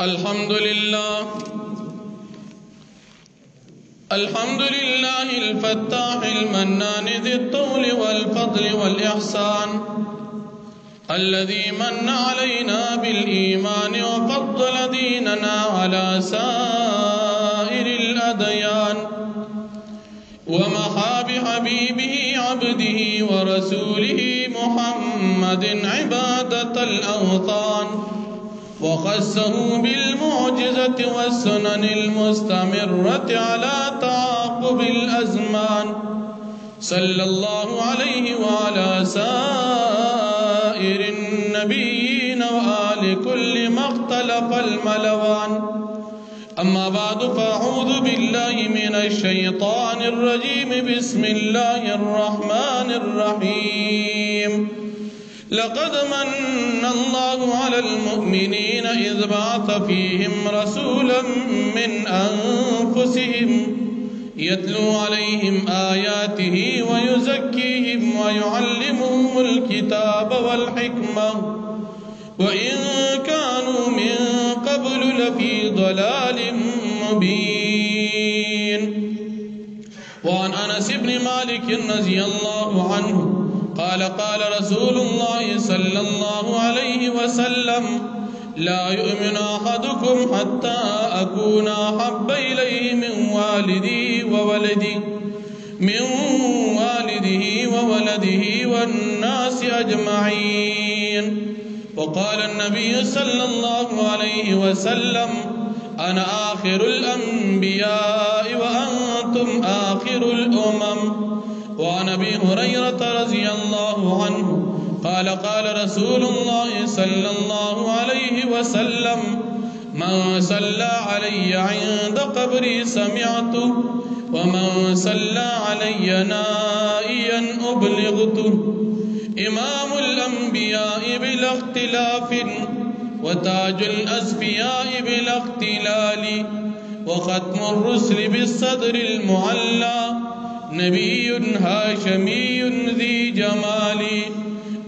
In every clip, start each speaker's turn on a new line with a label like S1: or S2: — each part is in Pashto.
S1: الحمد لله الفتاح المنان ذي الطول والفضل والإحسان الذي من علينا بالإيمان وفضل ديننا على سائر الأديان ومحى بحبيبه عبده ورسوله محمد عبادة الأوطان وخصه بالمعجزة والسنن المستمرة على تعاقب الأزمان صلى الله عليه وعلى سائر النبيين وآل كل ما اختلف الملوان. أما بعد فأعوذ بالله من الشيطان الرجيم. بسم الله الرحمن الرحيم. لقد من الله على المؤمنين إذ بعث فيهم رسولا من أنفسهم يتلو عليهم آياته ويزكيهم ويعلمهم الكتاب والحكمة وإن كانوا من قبل لفي ضلال مبين. وعن أنس بن مالك رضي الله عنه قال قال رسول الله صلى الله عليه وسلم: لا يؤمن أحدكم حتى أكون أحب إليه من والده وولده والناس أجمعين. وقال النبي صلى الله عليه وسلم: أنا آخر الأنبياء وأنتم آخر الأمم. وعن أبي هريرة رضي الله عنه قال قال رسول الله صلى الله عليه وسلم: من صلى علي عند قبري سمعته ومن صلى علي نائيا أبلغته. إمام الأنبياء بلا اختلاف وتاج الأسفياء بلا اختلال وختم الرسل بالصدر المعلى نبي هاشمي ذي جمال.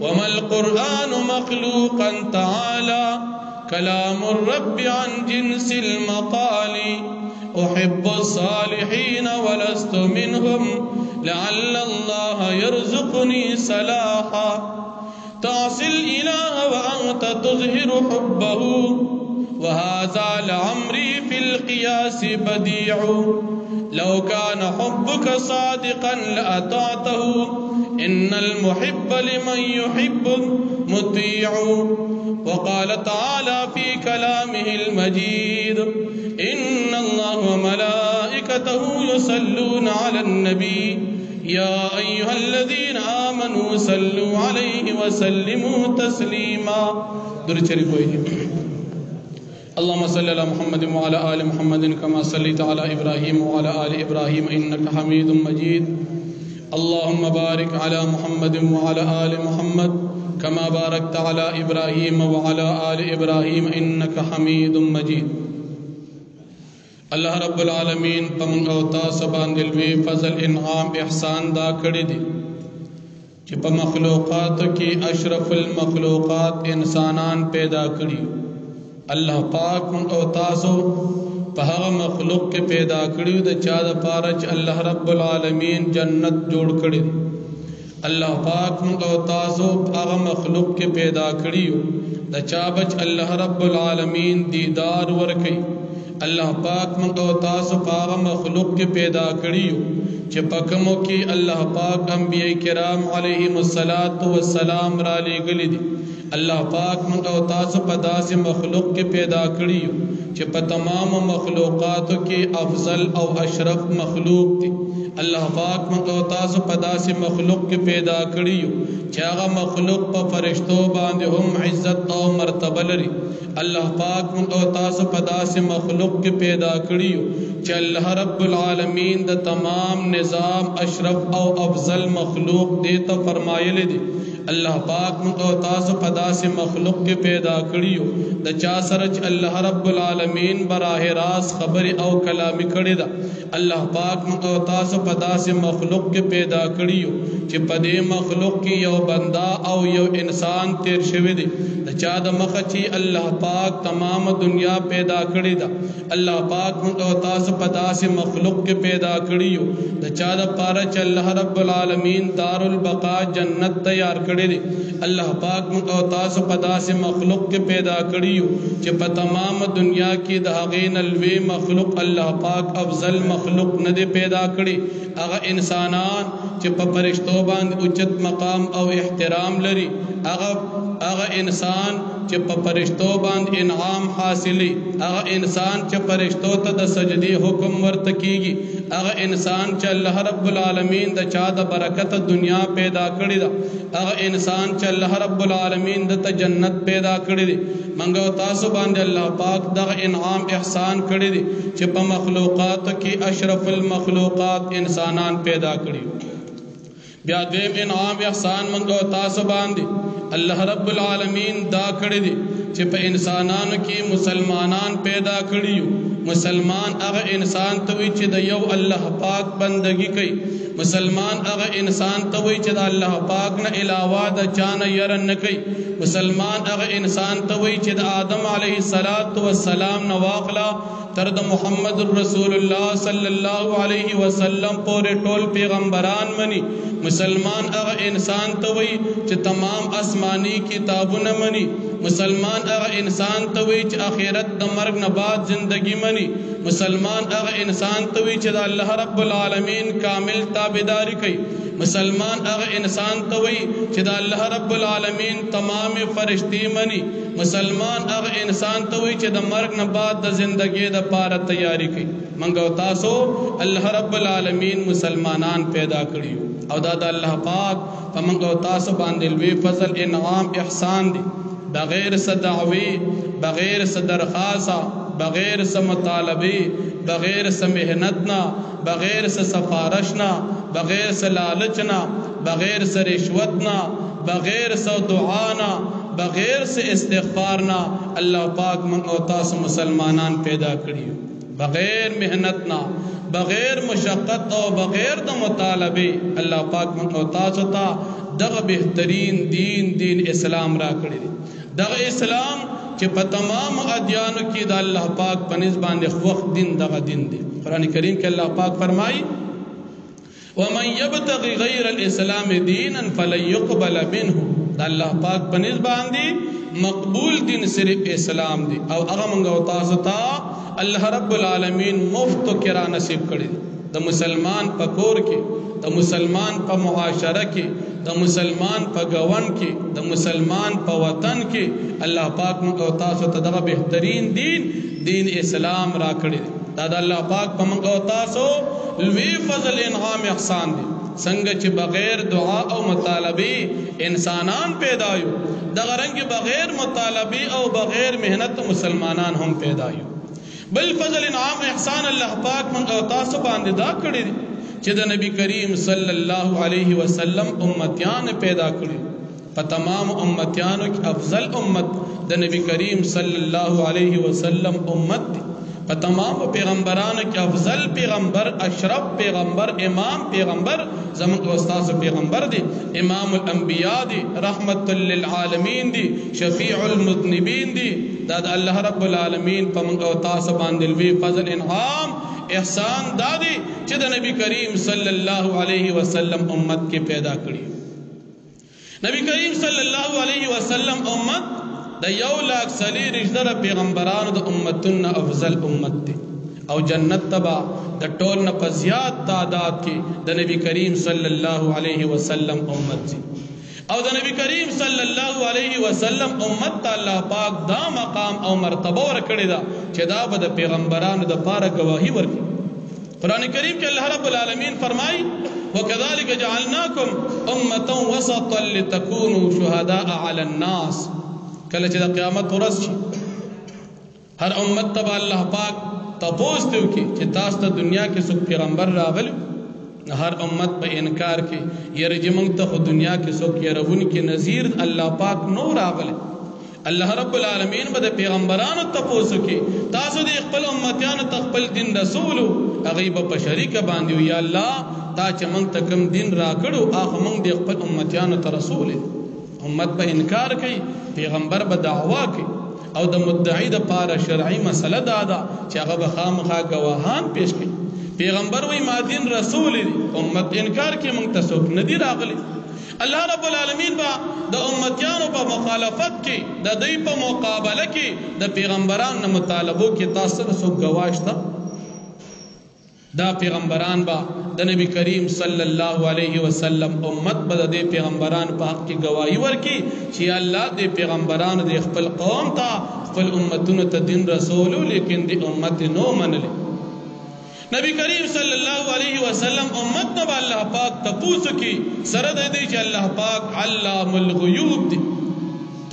S1: وما القرآن مخلوقا تعالى كلام الرب عن جنس المقال. أحب الصالحين ولست منهم لعل الله يرزقني صلاحا. تعصي الإله وأنت تظهر حبه وهذا لعمري في القياس بديع. لو كان حبك صادقا لأطعته إن المحب لمن يحب مطيع. وقال تعالى في كلامه المجيد: إن الله وملائكته يصلون على النبي يا أيها الذين آمنوا صلوا عليه وسلموا تسليما. اللهم صل على محمد وعلى آل محمد كما صليت على إبراهيم وعلى آل إبراهيم إنك حميد مجيد. اللهم بارك على محمد وعلى آل محمد كما باركت على إبراهيم وعلى آل إبراهيم إنك حميد مجيد. اللہ رب العالمین پمن او تاسو باندې لوی فضل انعام احسان دا کړی دی چې په مخلوقات کې اشرف المخلوقات انسانان پیدا کړی. الله پاک من او تاسو په هغه مخلوق کې پیدا کړی د چا د پاره چې الله رب العالمین جنت جوړ کړی. الله پاک من او تاسو په هغه مخلوق کې پیدا کړی د چا بچ الله رب العالمین دیدار ورکړي. اللہ پاک من او تاسو پاغ مخلوق کے پیدا کریو چھ پکمو کی اللہ پاک انبیاء کرام علیہم السلام را لے گلی دی. اللہ پاک من او تاسو پداس مخلوق کے پیدا کریو چھ پا تمام مخلوقات کے افضل او اشرف مخلوق دی. اللہ پاک من او تاسو پداس مخلوق کے پیدا کریو چھ آغا مخلوق پا فرشتو باندے ہم عزت او مرتبہ لری. اللہ پاک من او تاسو پداس مخلوق کے پیدا کریو چھ اللہ رب العالمین دا تمام نظام اشرف او افضل مخلوق دیتا فرمائے لے دی. اللہ پاک من او تاسو پداس مخلوق کے پیدا کریو دا چا سرچ اللہ رب العالمین براہ راست خبر او کلامی کردی دا. اللہ پاک من او تاسو په داسې مخلوق کې پیدا کړیو چې په دې مخلوق کې یو بندا او یو انسان تیر شوی دی د چا د مخه چې الله پاک تمام دنیا پیدا کړی دا الله پاک موږ او تاسو په داسې مخلوق کې پیدا کړیو د چا د پاره چې الله رب العالمین دار البقاء جنت تیار کړی دی الله پاک موږ او تاسو په داسې مخلوق کې پیدا کړیو چې په تمام دنیا کې د هغې نه لوی مخلوق الله پاک افضل مخلوق نه دی پیدا کړی هغه انسانان چې په فرشتو باندې اوچت مقام او احترام لري هغه انسان چې په فرشتو باندې انعام حاصلي هغه انسان چې فرشتو ته د سجدي حکم ورته کیږي هغه انسان چې الله رب العالمین د چا د برکت دنیا پیدا کړی دا هغه انسان چې الله رب العالمین د ته جنت پیدا کړی دی منګو تاسو باندې الله پاک دغه انعام احسان کړی دی چې په مخلوقات کې اشرف المخلوقات انسانان پیدا کړی بیا دیم انعام احسان منګو تاسو باندې الله رب العالمین دا کړی دی چې په انسانانو کې مسلمانان پیدا کړیو مسلمان هغه انسان ته وي چې د یو الله پاک بندگی کوي مسلمان هغه انسان ته وي چې د الله پاک نه علاوه د چانه ير نه کوي مسلمان هغه انسان ته وي چې د آدم علیه السلام نو واخلا تر د محمد رسول الله صلی الله علیه وسلم پورې ټول پیغمبران مني مسلمان هغه انسان ته وي چې تمام آسمانی کتابونه مني مسلمان هغه انسان ته وي چې آخرت د مرګ نه بعد زندگی مني مسلمان هغه انسان ته وي چې د الله رب العالمین کامل تابعداري کوي مسلمان هغه انسان ته وي چې د الله رب العالمین تمام فرشتي مني مسلمان هغه انسان ته وي چې د مرګ نه بعد د زندگی د پاره تیاری کوي منګو تاسو الله رب العالمین مسلمانان پیدا کړیو او دا د الله پاک په منګو تاسو باندې لوی فضل انعام احسان دی بغیر صدعوی بغیر صدرخواست بغیر مطالبه بغیر محنتنا بغیر سفارشنا بغیر لالچنا بغیر رشوتنا بغیر دعانا بغیر استغفارنا اللہ پاک من او تاسو مسلمانان پیدا کړیو بغیر محنتنا بغیر مشقت او بغیر د مطالبه الله پاک من او تاسو ته دغه بهترین دین اسلام را کړی دغه اسلام چې په تمام ادیانو کې د الله پاک په نسبت باندې وخت دین دغه دین دی قران کریم کې الله پاک فرمایي ومن يبتغي غير الاسلام دينا فلن يقبل منه د الله پاک په نسبت باندې مقبول دین صرف اسلام دی او هغه موږ تاسو ته الله رب العالمین مفت کرا نصیب کړی د مسلمان په کور کې د مسلمان په معاشره کې د مسلمان په گون کې د مسلمان په وطن کې الله پاک موږ تاسو ته دغه بهترین دین اسلام را کړی دا د الله پاک په موږ تاسو لوی فضل انعام احسان دی څنګه چې بغیر دعا او مطالبه انسانان پیدا یو دغه رنګ بغیر مطالبه او بغیر مهنت مسلمانان هم پیدا یو بل فضل انعام احسان الله پاک موږ تاسو باندې دا کړی دی چې د نبی کریم صلی الله علیه وسلم امتیان پیدا کړی په تمام امتیانو کې افضل امت د نبی کریم صلی الله علیه وسلم امت دی په تمام پیغمبرانو کې افضل پیغمبر اشرف پیغمبر امام پیغمبر زموږ استاد پیغمبر دی امام الانبیاء دی رحمت للعالمین دی شفیع المذنبین دی دا الله رب العالمین په موږ تاسو باندې لوی فضل انعام احسان دادی چې د نبی کریم صلی الله علیه وسلم امت کې پیدا کړی نبی کریم صلی الله علیه وسلم امت د 1,40,000 پیغمبرانو د امتونو افضل امت دی او جنت تبا د ټول نه په زیات تعداد کې د نبی کریم صلی الله علیه وسلم امت دی او د نبی کریم صلی الله علیه وسلم امت ته الله پاک دا مقام او مرتبه ورکړی دا چې دا به د پیغمبرانو د پاره گواہی ورکړي قران کریم کې الله رب العالمین فرمایي وکذالک جعلناکم امه وسطا لتكونوا شهداء علی الناس کله چې د قیامت ورځ شي هر امت ته الله پاک تاسو ته وکي چې تاسو ته دنیا کې څوک پیغمبر راغلی ہر امت پہ انکار کی یہ رجمنگ تو دنیا کے سو کی رون کے نذیر اللہ پاک نو راغل الله رب العالمین به د پیغمبرانو تپوس کی تاسو د خپل امتیانو تخپل دین رسول هغه په شریک باندې یا الله تا چې موږ ته کوم دین راکړو هغه موږ د خپل امتیانو ته رسول امت به انکار کوي پیغمبر به دعوا کوي او د مدعی د پاره شرعي مسله دا چې هغه به خامخا گواهان پیش کړي پیغمبر وی ما دین رسول امت انکار کوي موږ ته څوک ندی راغلي الله رب العالمین با د امتیانو په مخالفت کې د دوی په مقابله کې د پیغمبرانو مطالبو کې تاسو څوک گواهشتا دا پیغمبران با د نبی کریم صلی الله علیه وسلم امت به د پیغمبران په حق کې گواہی ورکي چې الله د پیغمبرانو د خپل قوم ته خپل امتونو ته دین رسول لیکن د امت نو منل نبی کریم صلی الله علیه وسلم امت نو الله پاک تپوس کی سره د دې چې الله پاک علام الغیوب دی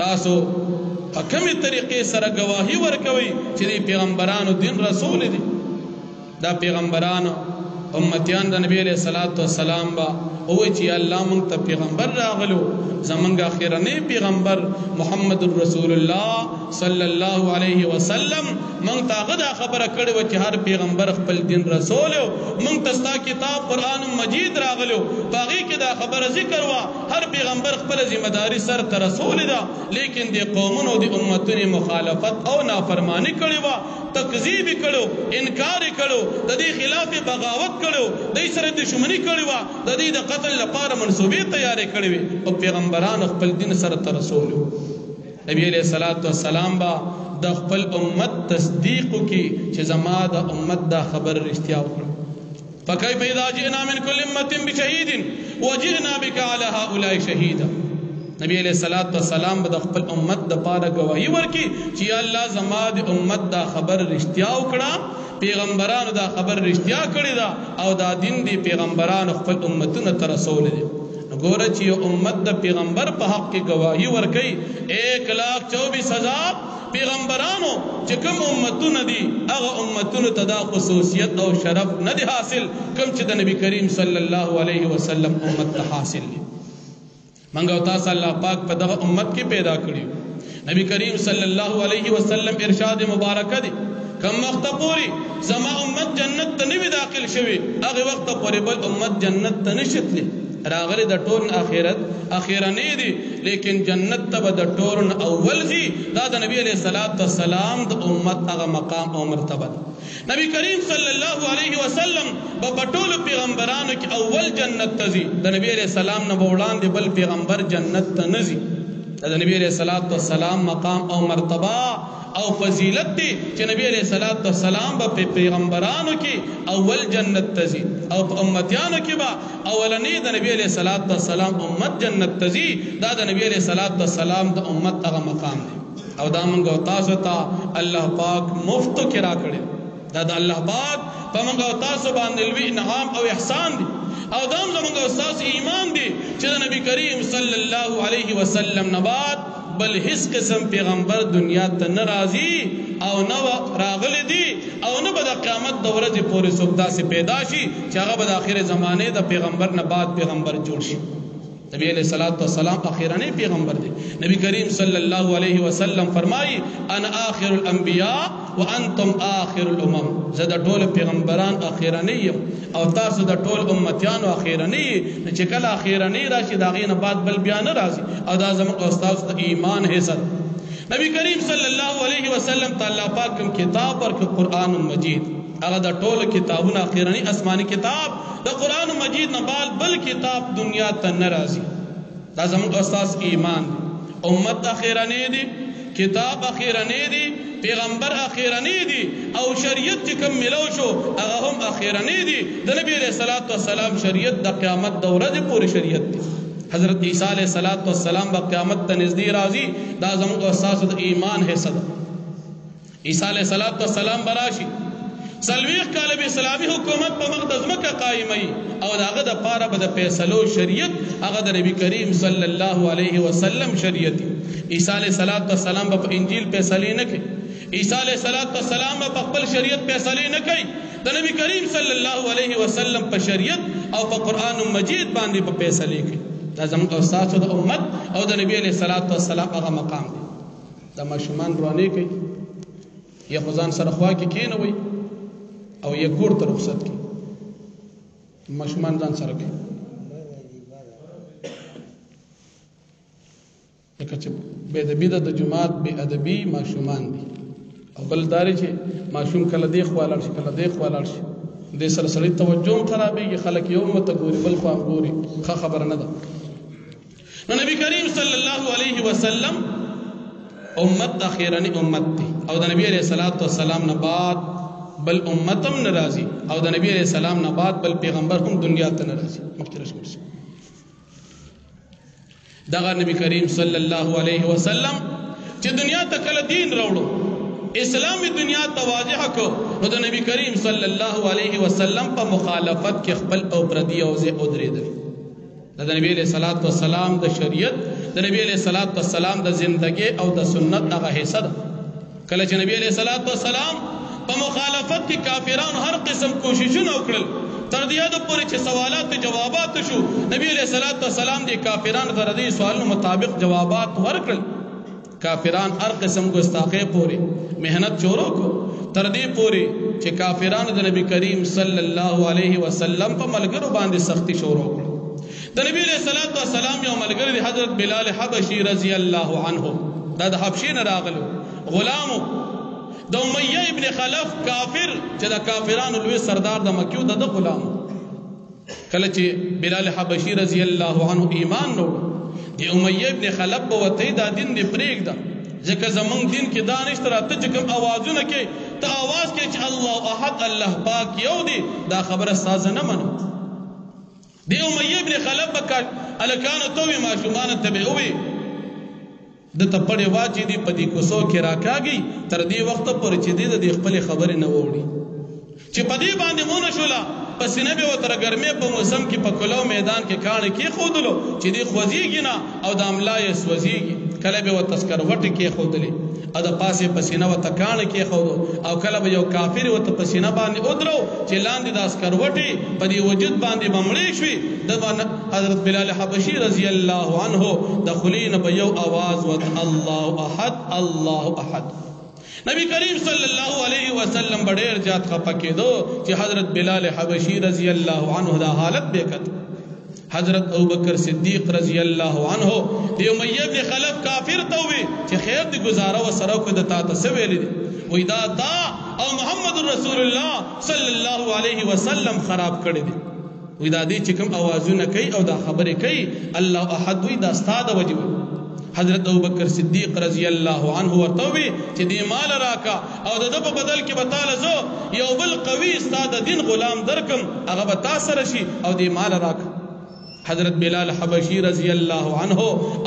S1: تاسو په کومه طریقې سره گواہی ورکوي چې پیغمبرانو دین رسول دي دا پیغمبرانو امتیان د نبی علیہ الصلوۃ والسلام با او چې الله مونږ ته پیغمبر راغلو زمونږ اخیرنی پیغمبر محمد رسول الله صلی الله علیه وسلم مونږ ته غدا خبره کړې و چې هر پیغمبر خپل دین رسول مونږ ته ستا کتاب قران مجید راغلو باغی کې دا خبره ذکر وا هر پیغمبر خپل ذمہ داری سر ته رسول دا لیکن د قومونو د امتونو مخالفت او نافرمانی کړې وا تکذیب کړو انکار کړو د دې خلاف بغاوت کړو د سره دښمنی کړو د دې د قتل لپاره منسوبې تیارې کړې او پیغمبران خپل دین سره ته رسول نبی علیہ الصلوۃ والسلام با د خپل امت تصدیق کی چې زما د امت دا خبر رښتیا وکړه فكيف اذا جئنا من كل امه بشهيد وجئنا بك على هؤلاء شهيدا نبی علیہ الصلوۃ والسلام د خپل امت د پاره گواہی ورکي چې الله زما د امت دا خبر رښتیا وکړه پیغمبرانو دا خبر رښتیا کړی دا او دا دین دی پیغمبرانو خپل امتونو ته رسول دي ګوره چې امت د پیغمبر په حق کې گواہی ورکي 1,24,000 پیغمبرانو چې کوم امتونه دي هغه امتونو ته دا خصوصیت او شرف نه دي حاصل کوم چې د نبی کریم صلی الله علیه وسلم امت ته حاصل دي منګو تاسو الله پاک په دغه امت کې پیدا کړی نبی کریم صلی الله علیه وسلم ارشاد مبارک دی کم وخت پوری زما امت جنت ته نه داخل شوی هغه وخت پورې بل امت جنت ته نشتلی راغلی د ټول اخرت اخیرنی دی لیکن جنت ته د ټول اول دی دا د نبی علیہ الصلوۃ والسلام د امت هغه مقام او مرتبه نبی کریم صلی الله علیه وسلم په ټول پیغمبرانو کې اول جنت ته دی د نبی علیہ السلام نه وړاندې بل پیغمبر جنت ته نه دی د نبی علیہ الصلوۃ والسلام مقام او مرتبه او فضیلت دی چې نبی علیہ الصلوۃ والسلام په پیغمبرانو کې اول جنت تزي او په امتیانو کې با اولنی د نبی علیہ الصلوۃ والسلام امت جنت تزي دا د نبی علیہ الصلوۃ والسلام د امت هغه مقام دی او دا موږ تاسو ته الله پاک مفت کې را کړی دا د الله پاک په موږ تاسو باندې لوی انعام او احسان دی او دا موږ استاد ایمان دی چې د نبی کریم صلی الله علیه وسلم نبات بل هیڅ قسم پیغمبر دنیا ته ناراضي او نو راغلي دي او نه به د قیامت د ورځې پورې سودا سي پیدا شي چې هغه به د اخر زمانه د پیغمبر نه بعد پیغمبر جوړ شي نبی علیہ الصلوۃ والسلام اخیرنی پیغمبر دي نبی کریم صلی الله علیه وسلم فرمایي انا آخر الانبیاء وانتم آخر الامم زه د ټول پیغمبران اخیرنی او تاسو د ټول امتیانو اخیرنی چې کله اخیرنی راشي دا غینه بعد بل بیا نه راځي او دا زموږ استاد د ایمان حصہ نبی کریم صلی الله علیه وسلم تعالی پاک کوم کتاب ورک قرآن مجید هغه د ټول کتابونو اخیرنی آسمانی کتاب د قرآن مجید نه بعد بل کتاب دنیا ته ناراضي دا زموږ استاد ایمان امت اخیرنی دی کتاب اخیرنی دی پیغمبر اخیرنی دی او شریعت چې کوم ملو شو هغه هم اخیرنی دی د نبی علیہ الصلوۃ والسلام شریعت د قیامت د ورځې پورې شریعت دی حضرت عیسی علیہ الصلوۃ والسلام په قیامت ته نږدې راځي دا زموږ استاد د ایمان حصہ ده عیسی علیہ الصلوۃ والسلام براشي سلویخ کال به اسلامی حکومت په مقدس مکه قائمای او داغه د پاره به د فیصلو شریعت هغه د نبی کریم صلی الله علیه وسلم شریعت عیسی علیہ الصلوۃ والسلام په انجیل فیصله نه کوي عیسی علیہ الصلوۃ والسلام په خپل شریعت فیصله نه کوي د نبی کریم صلی الله علیه وسلم په شریعت او په قران مجید باندې په فیصله کوي دا زموږ استاد د امت او د نبی علیہ الصلوۃ والسلام هغه مقام دی دا ماشومان روانې کوي یا خو ځان سره خوا کې کېنوئ او یا کور ته رخصت کړي ماشومان ځان سره کوي لکه چې بې ادبي ده د جومات بې ادبي ماشومان دي او بل دا دی چې ماشوم کله دې خوا لاړ شي کله دې خوا لاړ شي دې سره سړي توجه هم خرابېږي خلک یو ورته ګوري بل خوا هم ګوري ښه خبره نه ده نو نبی کریم صلی الله علیه وسلم امت اخیرنی امت دی او د نبی علیہ الصلوۃ والسلام نه بعد بل امتم ناراضي او د نبی علیہ السلام نه بعد بل پیغمبر هم دنیا ته ناراضي مخکې رسول دغه نبی کریم صلی الله علیه وسلم چې دنیا ته کله دین راوړو اسلامي دنیا ته واضح کو نو د نبی کریم صلی الله علیه وسلم په مخالفت کې خپل او پردي او زه ودرېدل د نبی علیہ الصلوۃ والسلام د شریعت د نبی علیہ الصلوۃ والسلام د زندګي او د سنت هغه حصہ ده کله چې نبی علیہ الصلوۃ والسلام په مخالفت کې کافرانو هر قسم کوششونه وکړل تر دې حد پورې چې سوالات جوابات شو نبی علیہ الصلوۃ والسلام د کافرانو تر دې سوالونو مطابق جوابات ورکړل کافران هر قسم ګستاخی پورې مهنت شروع کو تر دې پورې چې کافرانو د نبی کریم صلی الله علیه وسلم په ملګرو باندې سختی شروع کړ د نبی علیہ الصلوۃ والسلام یو ملګری حضرت بلال حبشي رضی الله عنه دا د حبشي نه راغلو غلامو د امیہ ابن خلف کافر چې د کافرانو لوی سردار د مکیو د غلام کله چې بلال حبشي رضی الله عنه ایمان وروړ د امیہ ابن خلف په وته دا دین دی پرېږده ځکه زمونږ دین کې دانش تر ته چې کوم اوازونه کې ته आवाज کې چې الله احد الله پاک یو دی دا خبره ساز نه منو دی امیہ ابن خلف بکا الکانو توي ماشومان تبعوي د تپړې واچې دی په دې کوسو کې راکاږي تر دې وخت پورې چې دې د خپل خبرې نه ووري چې په دې باندې مونږ شولا پسینه به وتر ګرمه په موسم کې په کلو میدان کې کانه کې خودلو چې دې خوځيږي نه او د املای سوځيږي کله به وتسکر وټ کې خودلې ا د پاسه پسینه وته کانه کې خودو او کله به یو کافر وته پسینه باندې ودرو چې لاندې د اسکر وټي په دې وجود باندې بمړې شوي د حضرت بلال حبشي رضی الله عنه دخلین به یو आवाज وت الله احد الله احد نبی کریم صلی الله علیه وسلم ډېر جات خپکېدو چې حضرت بلال حبشي رضی الله عنه دا حالت وکړ حضرت ابوبکر صدیق رضی الله عنه دی امیہ ابن خلف کافر ته وی چې خیر دی گزاره و سره کو د تا تسویل دي وې دا او محمد رسول الله صلی الله علیه وسلم خراب کړی دي وې دا دې چې کوم اوازونه کوي او دا خبره کوي الله احد وې دا ستاده وجب حضرت ابوبکر صدیق رضی الله عنه ورته وی چې دې مال راکا او د په بدل کې بتاله زو یو بل قوي ستاده دین غلام درکم هغه به تاسو رشي او دې مال راکا حضرت بلال حبشي رضی الله عنه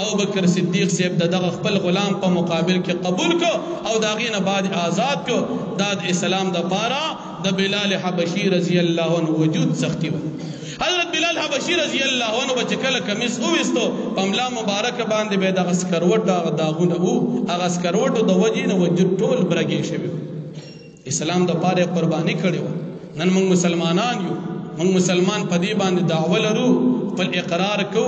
S1: ابو بکر صدیق سے دغه خپل غلام په مقابل کې قبول کو او داغینه بعد آزاد کو داد اسلام د پارا د بلال حبشي رضی الله عنه وجود سختی و حضرت بلال حبشي رضی الله عنه بچ کله کمیس اوستو پملا مبارک باندې به د اسکروټ داغونه او هغه اسکروټ د وجینه وجود ټول برګې شوی اسلام د پاره قرباني کړو نن موږ مسلمانان یو موږ مسلمان پدی باندې دعوه لرو پر اقرار کو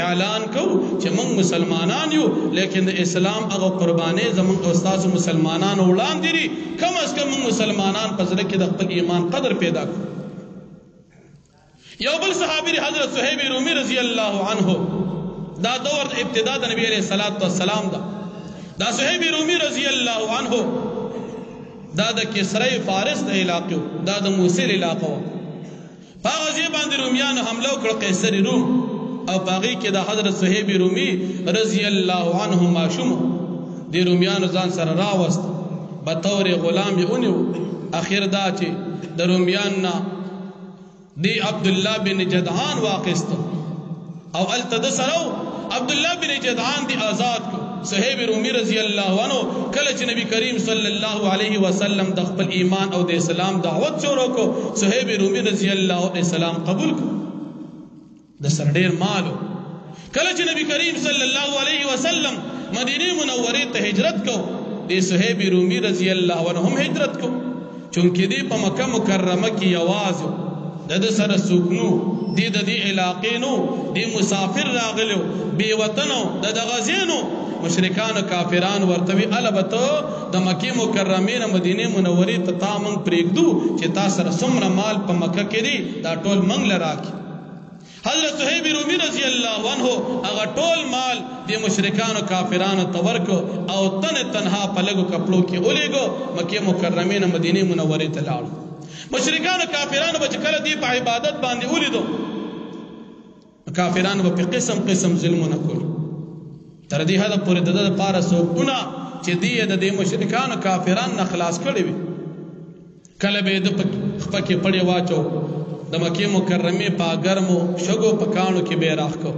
S1: اعلان کو چې موږ مسلمانان یو لیکن د اسلام هغه قرباني زموږ استاد مسلمانان وړاندې دي کم از کم موږ مسلمانان په ځل کې د خپل ایمان قدر پیدا کړو یو بل صحابي حضرت صہیب رومی رضی الله عنه دا دور ابتدا د نبی علیہ الصلوۃ والسلام دا صہیب رومی رضی الله عنه دا د کسرى فارس د علاقو دا د موصل علاقو پاغزی باندې رومیان حمله وکړه قیصر روم او باغی کې د حضرت صہیب رومی رضی الله عنه ماشوم دی رومیان ځان سره راوست به تور غلام یې اونیو اخر دا چې د رومیان نه دی عبد الله بن جدعان واقست او التدسرو عبد الله بن جدعان دی آزاد کو صہیب رومی رضی الله عنه کله چې نبی کریم صلی الله علیه وسلم د خپل ایمان او د اسلام دعوت شروع کو صہیب رومی رضی الله علیه السلام قبول کو د سر ډیر مالو کله چې نبی کریم صلی الله علیه وسلم مدینه منوره ته هجرت کو د صہیب رومی رضی الله عنه هم هجرت کو چونکه دی په مکه مکرمه کې आवाज د سره سوکنو دی د دې علاقې نو دی مسافر راغلو بی وطنو د غزینو مشرکان کافران ورتوی البته د مکه مکرمه نه مدینه منوره ته تامن پرېږدو چې تاسو سره څومره مال په مکه کې دی دا ټول منګ لراکي حضرت صہیب رومی رضی اللہ عنہ اگر ټول مال دی مشرکان و کافران تورکو او تنہا پلگو کپڑوں کی اولیگو مکہ مکرمه نه مدینه منوره ته لاړو مشرکان و کافران بچ کله دی په عبادت باندې اولیدو کافران په قسم قسم ظلمونه کول تر دې حد پورې د پاره سوکونه چې دی د مشرکان و کافران نه خلاص کړي وي کله به د پکې پړې واچو د مکه مکرمه په ګرمو شګو پکانو کې به راخو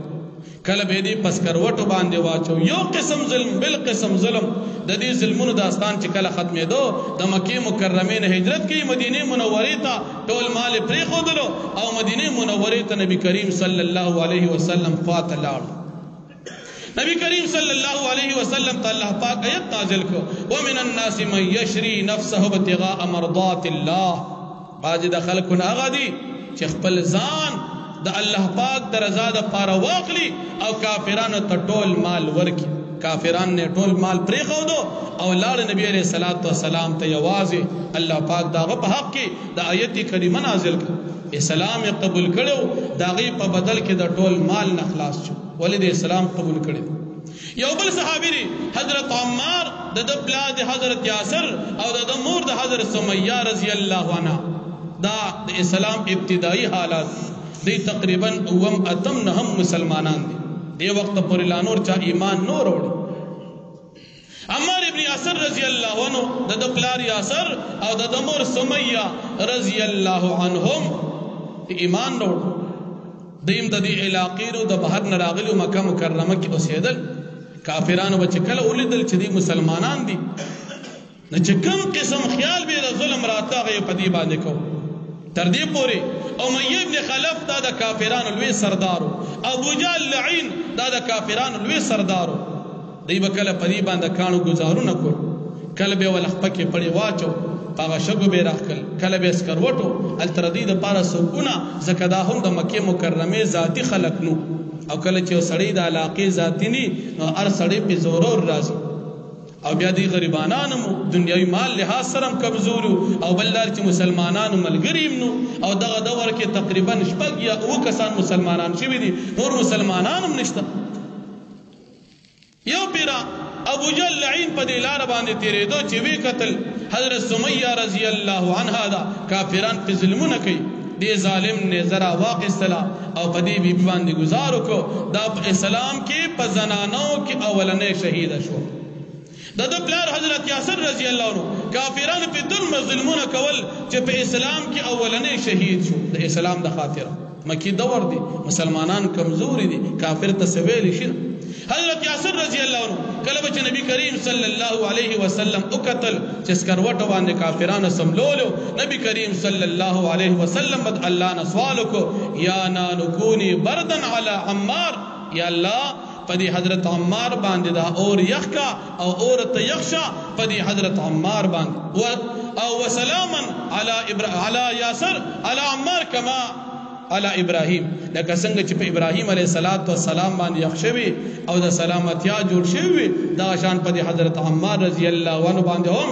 S1: کله به دې پسکروټو باندې واچو یو قسم ظلم بل قسم ظلم د دې ظلمونو داستان چې کله ختمې دو د مکه مکرمه نه هجرت کې مدینه منوره ته ټول مال پرې خودلو او مدینه منوره ته نبی کریم صلی الله علیه وسلم فات لاړ نبی کریم صلی الله علیه وسلم ته الله پاک آیت نازل کو ومن الناس من یشری نفسه ابتغاء مرضات الله باج د خلقنا غدی چې خپل ځان د الله پاک د رضا د پاره واخلي او کافرانو ته ټول مال ورکي کافران نه ټول مال پرې خودو او لاړ نبی عليه الصلاه والسلام ته یوازې الله پاک داغه په حق کې د آیت کریمه نازل کړ اسلام قبول کړو داغه په بدل کې د ټول مال نه خلاص شو ولید اسلام قبول کړو یو بل صحابي حضرت عمار د بلاد حضرت یاسر او د مور د حضرت سمیہ رضی الله عنها دا د اسلام ابتدائی حالات دی تقریبا اوم اتم نهم مسلمانان دی وقت پر لانور چا ایمان نو روڑ عمار ابن یاسر رضی اللہ عنہ د پلار یاسر او د مور سمیہ رضی اللہ عنہم ایمان روڑ دیم د دې علاقې د بهر نراغلو مکه مکرمه کې اوسېدل کافرانو بچ کله ولیدل چې دی مسلمانان دي نه چې کوم قسم خیال به ظلم راتاغه پدی باندې کو تر دې پورې امیہ ابن خلف دا د کافرانو لوی سردارو ابو جهل لعین دا د کافرانو لوی سردارو دی به کله پدی باندې کانو گزارونه کول کله به ول خپکه پړی واچو هغه شګو به راخل کله به سکروټو التردید پارا سکونه زکدا هم د مکه مکرمه ذاتی خلق نو او کله چې سړی د علاقې ذاتی ني هر سړی په زورور راځي او بیا دی غریبانانو دنیوي مال لحاظ سره کمزور او بلدار چې مسلمانانو ملګریم نو او دغه دور کې تقریبا شپږ یا اوه کسان مسلمانان شوي دي نور مسلمانان هم نشته یو پیرا ابو جهل لعین په دې لار باندې تیرېدو چې وی قتل حضرت سمیہ رضی الله عنها دا کافران په ظلمونه کوي دی ظالم نے ذرا واقعا او په دې بي باندې گزارو کو دا اسلام کې په زنانو کې اولنې شهید شو د پلار حضرت یاسر رضی الله عنه کافرانو په ظلم ظلمونه کول چې په اسلام کې اولنې شهید شو د اسلام د خاطر مکی دور دی مسلمانان کمزوري دي کافر ته سویل شي حضرت یاسر رضی الله عنه کله چې نبی کریم صلی الله علیه وسلم او قتل چې سکروټو باندې کافرانو سملولو نبی کریم صلی الله علیه وسلم بد الله نه سوال کو یا نانکونی بردن علی عمار یا الله پدی حضرت عمار باندې دا اور یخکا او اور تیخشا پدی حضرت عمار باندې او وسلاما علی یاسر علی عمار کما علی ابراهیم لکه څنګه چې په ابراهیم علیه السلام باندې یخشوي او د سلامتیا جوړ شوی دا شان په حضرت عمار رضی الله عنه باندې هم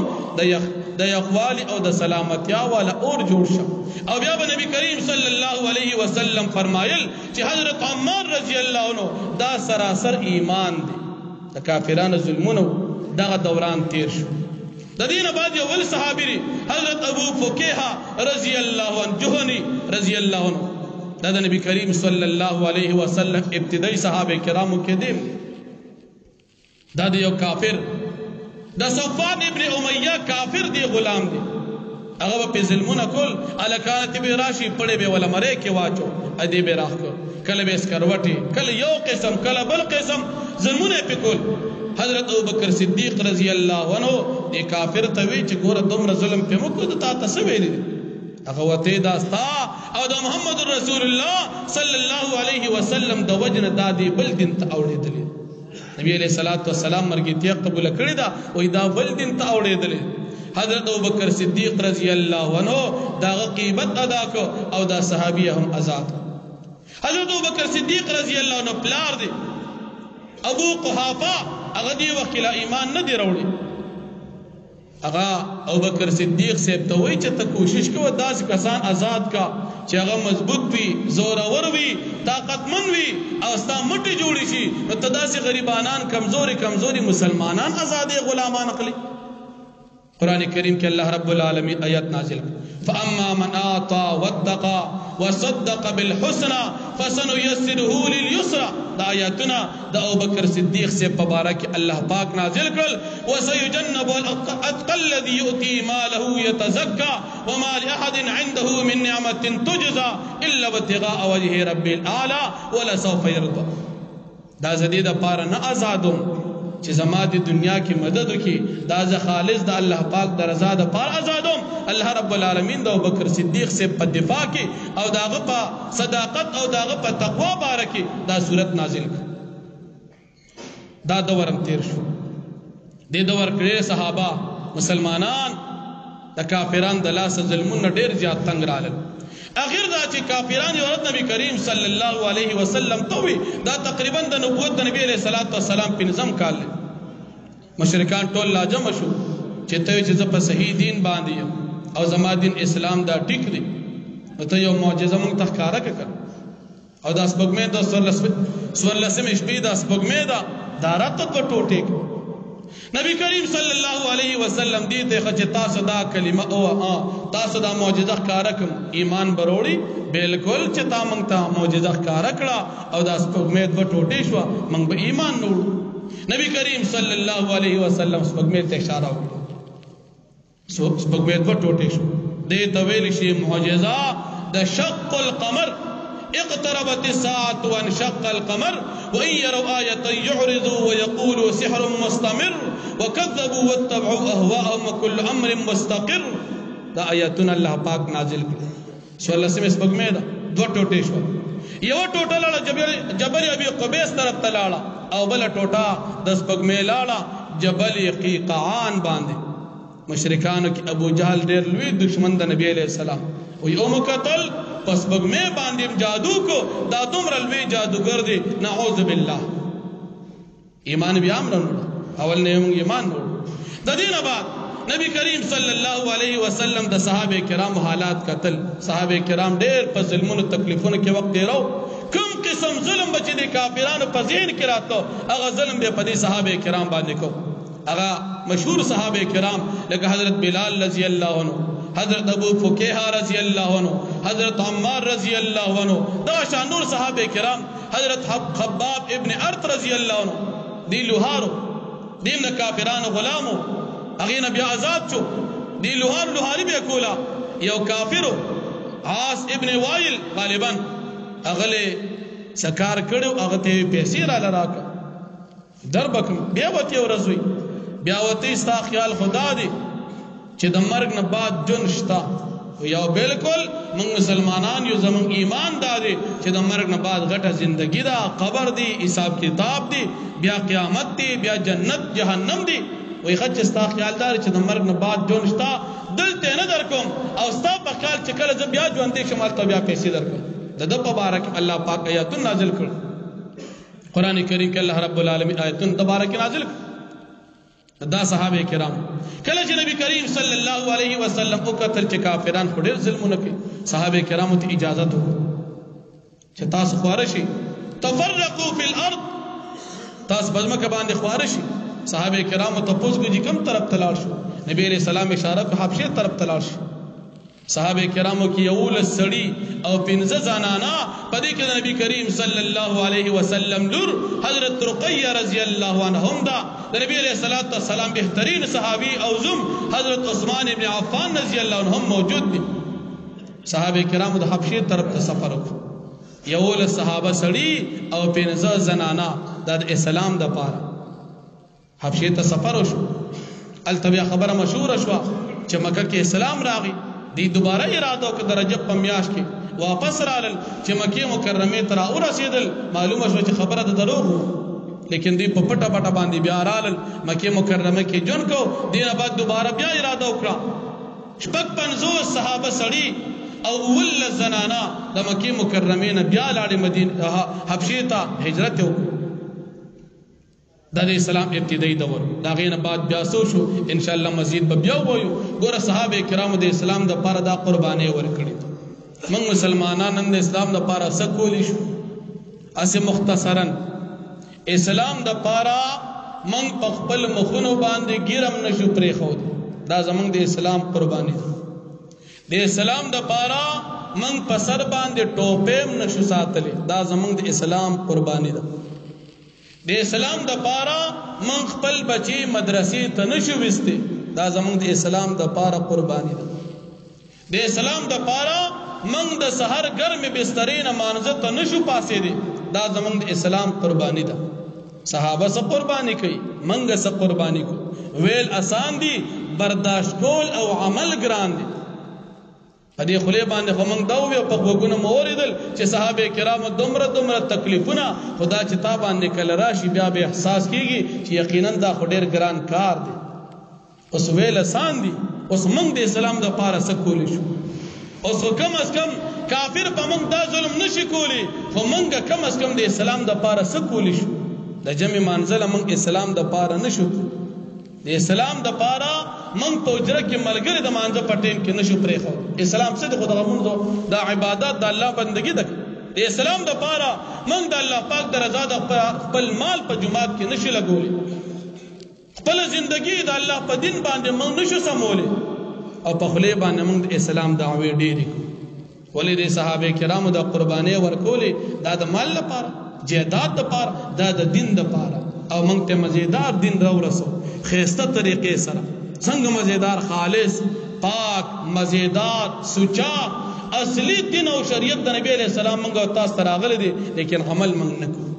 S1: د یخوالی او د سلامتیا والا اور جوړ شو او بیا به نبی کریم صلی الله علیه وسلم فرمایل چې حضرت عمار رضی الله عنه دا سراسر ایمان دی د کافرانو ظلمونو دغه دوران تیر شو د دین بعد یو ول صحابي حضرت ابو فکیحه رضی الله عنه جوهنی رضی الله عنه دا د نبی کریم صلی الله علیه وسلم ابتدائی صحابه کرامو کې دي دا د یو کافر د صفوان ابن امیہ کافر دی غلام دی هغه په ظلمونه کول الکانت به راشي پړې به ولا مړې کې واچو ادي به راخو کله به سکروټي کله یو قسم کله بل قسم ظلمونه پکول حضرت ابوبکر صدیق رضی الله عنه دی کافر ته وی چې ګوره دومره ظلم په موږ ته تاسو ویلي هغه وته داستا او د محمد رسول الله صلی الله علیه وسلم د وجنه دادی بل دین ته اوړېدل نبی علیہ الصلوۃ والسلام مرګ ته قبول کړی دا وای دا بل دین ته اوړېدل حضرت ابوبکر صدیق رضی اللہ عنہ دا غیبت ادا کو او دا صحابی هم آزاد. حضرت ابوبکر صدیق رضی اللہ عنہ پلار دی ابو قحافہ اغا دی وقت ایمان نہ دی روڑی اغا ابوبکر صدیق سے توئی چتا کوشش کو داس کسان آزاد کا چې هغه مضبوط وي زورور وي طاقتمن وي او ستا مټي جوړی شي نو تداسي غریبانان کمزوري مسلمانان آزاد غلامان اخلي. قرآن کریم کے اللہ رب العالمین آیت نازل فاما من آتا واتقى وصدق بالحسنى فسنيسره لليسرى. دا آیاتنا دا ابوبکر صدیق سے مبارک اللہ پاک نازل کر وسيجنب الاتقى الذي يؤتي ماله يتزكى وما لاحد عنده من نعمة تجزى الا ابتغاء وجه رب الاعلى ولسوف يرضى. دا زدید پار نہ آزادم چې زما د دنیا کی مدد کی دا ز خالص دا اللہ پاک در رضا د پار آزادم اللہ رب العالمین دا ابوبکر صدیق سے په دفاع کی او داغه په صداقت او داغه په تقوا بارکی دا صورت نازل دا دورم تیر شو. دې دور کړي صحابه مسلمانان د کافرانو د لاس ظلمون ډیر زیات تنگ رالل. اخر دا چې کافران یو نبی کریم صلی الله علیه وسلم توي دا تقریبا د نبوت د نبی علیہ الصلوۃ والسلام په نظام کال مشرکان ټول لاجم شو چې ته چې په صحیح دین باندې او زما دین اسلام دا ټیک دی نو ته یو معجزه مونږ تخکارا کړ او دا سپګمې د سورلسمه شپې دا سپګمې دا دارات په ټوټه نبی کریم صلی الله علیه وسلم دی ته خچ تاسو دا کلمه او تاسو دا معجزه ښکارکم ایمان بروړي بالکل چې تا مونږ ته معجزه ښکارکړه او دا سپګمې په ټوټه شو مونږ به ایمان نوړو. نبی کریم صلی الله علیه وسلم سپګمې ته اشاره وکړه سپګمې په ټوټه شو دې ته ویل شي معجزه د شق القمر اقتربت الساعة وانشق القمر وإن يروا آية يعرضوا ويقولوا سحر مستمر وكذبوا واتبعوا أهواءهم وكل أمر مستقر. دا آیاتنا اللہ پاک نازل کړي. سوال سم سپګمې دا دو ټوټې شو یو ټوټه لاړه جبل ابي قبيس طرف ته لاړه او بل ټوټه د سپګمې لاړه جبل قيقعان باندې. مشرکانو کې ابو جهل ډېر لوی دشمن د نبی عليه السلام وي او مقتل پس بګمې باندې جادو کو دا دومره لوی جادوګر دی نعوذ بالله. ایمان بیا امرنه اول نه ایمان وروړو. د دینه بعد نبی کریم صلی الله علیه وسلم د صحابه کرام حالات قتل صحابه کرام ډېر په ظلمونو تکلیفونو کې وخت دیرو کوم قسم ظلم بچی دي کافرانو په ذهن کې راته هغه ظلم به په دې صحابه کرام باندې کو. هغه مشهور صحابه کرام لکه حضرت بلال رضی الله عنه حضرت ابو فکیہ رضی اللہ عنہ حضرت عمار رضی اللہ عنہ دا شانور صحابہ کرام حضرت خباب ابن ارت رضی اللہ عنہ دی لوہارو دیم کافران غلامو اغین بیا آزاد چو دی لوہاری بیا کولا یو کافرو عاص ابن وائل غالبا اغلے سکار کڑو اغتے پیسی را لراکا در بکم بیا وطی و رزوی بیا وطی ستا خیال خدا دی چې د مرګ نه بعد جون شتا یو بالکل موږ مسلمانان یو زمون ایمان داري چې د مرګ نه بعد غټه زندگی دا قبر دی حساب کتاب دی بیا قیامت دی بیا جنت جهنم دی وای خچ استا خیال دار چې د مرګ نه بعد جون شتا دلته نه درکوم او ستا په خیال چې کله ز بیا ژوند دې شمال ته بیا پیسې درکوم د مبارک الله پاک آیات نازل کړ. قران کریم کې الله رب العالمین آیات مبارک نازل کړ. دا صحابه کرام کله چې نبی کریم صلی الله علیه وسلم او قتل چې کافران خډیر ظلمونه کوي صحابه کرامو ته اجازه ده چې تاسو خوارشي تفرقوا فی الارض تاسو بزمکه باندې خوارشي. صحابه کرامو ته پوښتنه دي کوم طرف تلار شو نبی علیہ السلام اشاره په حبشه طرف تلار شو. صحابه کرامو کې یول سړی او پنځه زنانا پدې کې نبی کریم صلی الله علیه وسلم لور حضرت رقیہ رضی الله عنهم دا نبی علیہ الصلوۃ والسلام بهترین صحابی او زم حضرت عثمان ابن عفان رضی الله عنهم موجود دي. صحابه کرامو د حبشه طرف ته سفر وکړ یول صحابه سړی او پنځه زنانا د اسلام د پاره حبشه ته سفر وشو. التبیا خبره مشهور شو چې مکه کې اسلام راغی دی دوباره اراده وکړه د رجب په میاشت کې واپس رالل چې مکه مکرمه ته را ورسېدل معلومه شو چې خبره د دروغ لیکن دی په پټه پټه باندې بیا رالل مکه مکرمه کې جون کو دینه بعد دوباره بیا اراده وکړه شپږ 50 صحابه سړي او ول زنانا د مکه مکرمه نه بیا لاړې مدینه حبشې ته هجرت وکړه د اسلام ابتدایي دور دا غینه بعد بیا سو شو ان شاء الله مزید به بیا وایو ګوره صحابه کرام د اسلام د پاره دا قرباني ورکړي موږ مسلمانان نن د اسلام د پاره سکولی شو اسه مختصرا اسلام د پاره موږ په خپل مخونو باندې ګیرم نشو پرې خو دا زمونږ د اسلام قرباني ده د اسلام د پاره موږ په سر باندې ټوپېم نشو ساتلې دا زمونږ د اسلام قرباني ده د اسلام د پاره من خپل بچي مدرسې ته نشو وسته دا زمونږ د اسلام د پاره قرباني ده د اسلام د پاره من د سحر ګرم بسترې نه مانځه ته نشو پاسې دي دا زمونږ د اسلام قرباني ده صحابه سره قرباني کوي منګه سره قرباني کو ویل آسان دي برداشت کول او عمل ګران دي دې خله باندې هم دا وې په وګونو موریدل چې صحابه کرام دومره تکلیفونه خدا چې تا باندې کله راشي بیا به احساس کیږي چې یقینا دا خډیر ګران کار دی اوس ویل آسان دي اوس موږ د اسلام د پاره سکول شو اوس کم از کم کافر په موږ دا ظلم نشي کولی خو موږ کم از کم د اسلام د پاره سکول شو د جمع منزل موږ اسلام د پاره نشو د اسلام د پاره من په اجره کې ملګری د مانځه پټین کې نشو پرې خو اسلام څه د خدای مونږ د عبادت د الله بندگی ده د اسلام د پاره من د الله پاک د رضا د خپل مال په جماعت کې نشي لګولې خپل ژوندۍ د الله په دین باندې من نشو سمولې او په خله باندې من د اسلام دعوی ډېری ولې د صحابه کرامو د قرباني ورکولې دا د مال لپاره جهاد لپاره دا د دین لپاره او موږ ته مزیدار دین راورسو خيسته طریقې سره څنګه مزیدار خالص پاک مزیدار سوچا اصلي دین او شریعت د نبی علیہ السلام موږ تاسو ته راغلي دي لیکن عمل موږ نه کوو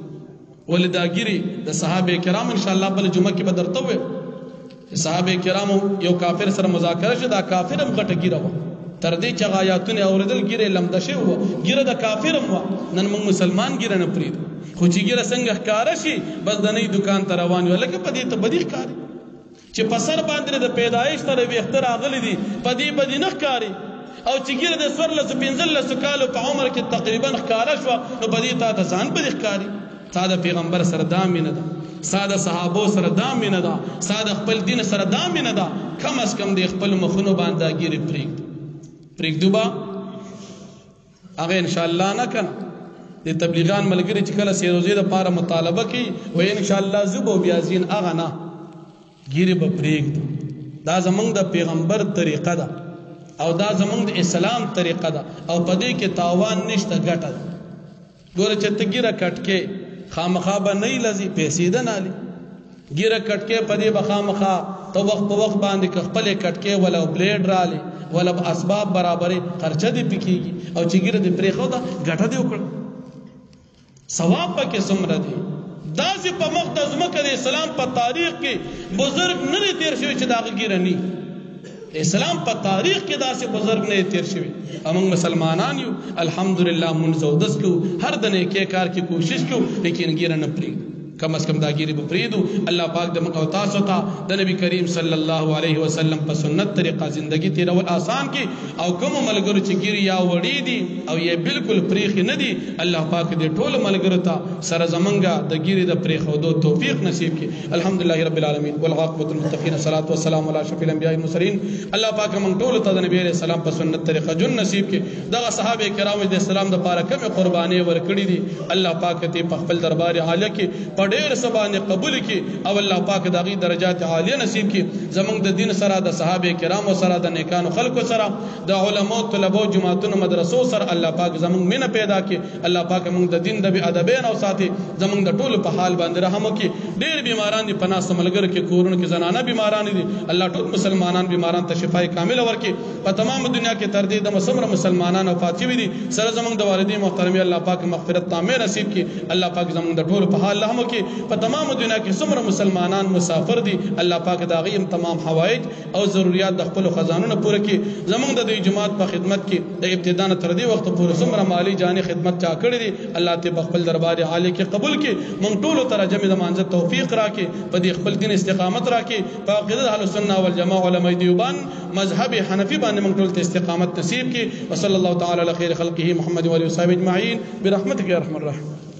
S1: ولداګری د صحابه کرام ان شاء الله بل جمعه کې بدرته وي صحابه کرامو یو کافر سره مذاکره شو دا کافر هم غټه ګیره و تر دې چې غایاتونه اوریدل ګیره لمده شي و ګیره د کافر هم و نن موږ مسلمان ګیره نه پرید خو چې ګیره څنګه ښکار شي بس د نه دکان ته روان یو لکه په دې ته بدی ښکاری چې په سر باندې د پیدایش تر ویختر راغلي دي پدی بدی نه ښکاری او چې ګیره د سور له 15 کالو په عمر کې تقریبا ښکارا شو نو بدی ته ځان بدی ښکاری ساده پیغمبر سره دام نه ده ساده صحابو سره دام نه ده ساده خپل دین سره دام نه ده کم از کم د خپل مخونو باندې ګیره پریږدوبا هغه ان شاء الله نه کنه د تبلیغان ملګری چې کله سیروزی د پاره مطالبه کوي و ان شاء الله زبو بیا زین اغه نه ګیره به پریږد دا زمونږ د پیغمبر طریقه ده او دا زمونږ د اسلام طریقه ده او په دې کې تاوان نشته ګټه ګوره چې ته ګیره کټکې خامخا به نه لذي پیسې ده نه لې ګیره کټکې په دې بخامخا تو وخت په وخت باندې خپل کټکې ولا بلیډ رالي ولا اسباب برابرې خرچه دې پکېږي او چې ګیره دې پرې خو دا ګټه دې وکړه ثواب پکې څومره دی داسې په مقدس مکه د اسلام په تاریخ کې بزرگ نه تیر شوی چې دا ګیره نه اسلام په تاریخ کې داسې بزرگ نه تیر شوی امنګ مسلمانان یو الحمدلله منزودس کو هر دنه کې کار کې کوشش کو لیکن ګیره نه پری کم از کم دا ګیره به پریدو الله پاک د مکه او تاسو ته د نبی کریم صلی الله علیه وسلم په سنت طریقه زندگی تیرول آسان کی او کوم ملګرو چې ګیره یا وړي دي او یې بالکل پریخ نه دي الله پاک دې ټول ملګرو ته سره زمنګا د ګیره د پریخودو توفیق نصیب کی الحمدلله رب العالمین والعاقبۃ للمتقین صلوات و سلام علی اشرف الانبیاء والمرسلین الله پاک موږ ټول ته د نبی علیہ السلام په سنت طریقه جن نصیب کی دغه صحابه کرام د اسلام د پاره کوم قرباني ورکړي دي الله پاک ته په خپل دربار عالی کې ډېر سبانه قبول کی او الله پاک دغه درجات عالیه نصیب کی زمونږ د دین سره د صحابه کرامو سره د نیکانو خلکو سره د علماء طلبو جماعتونو مدرسو سره الله پاک زمونږ مینه پیدا کی الله پاک موږ د دین د بی ادبین او ساتي زمونږ د ټولو په حال باندې رحم وکي ډېر بیماران دي پناه سملګر کې کورونو کې زنانه بیماران دي الله ټول مسلمانان بیماران ته شفای کامل ورکي په تمام دنیا کې تر دې د مسمر مسلمانانو وفات شوي دي سره زمونږ د والدین محترمي الله پاک مغفرت تامه نصیب کی الله پاک زمونږ د ټولو په حال رحم وکي کې په تمام دنیا کې څومره مسلمانان مسافر دي الله پاک دا غیم تمام حوائج او ضرورت د خپل خزانونو پوره کړي زمونږ د دې جماعت په خدمت کې د ابتدا نه تر دې وخت پورې څومره مالی جاني خدمت چا کړې دي الله ته خپل دربار عالی کې قبول کړي مونږ ټول ته جمع د مانځ توفیق راکړي په دې خپل دین استقامت راکړي په عقیده اهل سنت والجماعه علماء دیوبند مذهب حنفی باندې مونږ ټول ته استقامت نصیب کړي وصلی الله تعالی علی خیر خلقه محمد و علیه وصحبه اجمعین برحمتک یا ارحم الراحمین.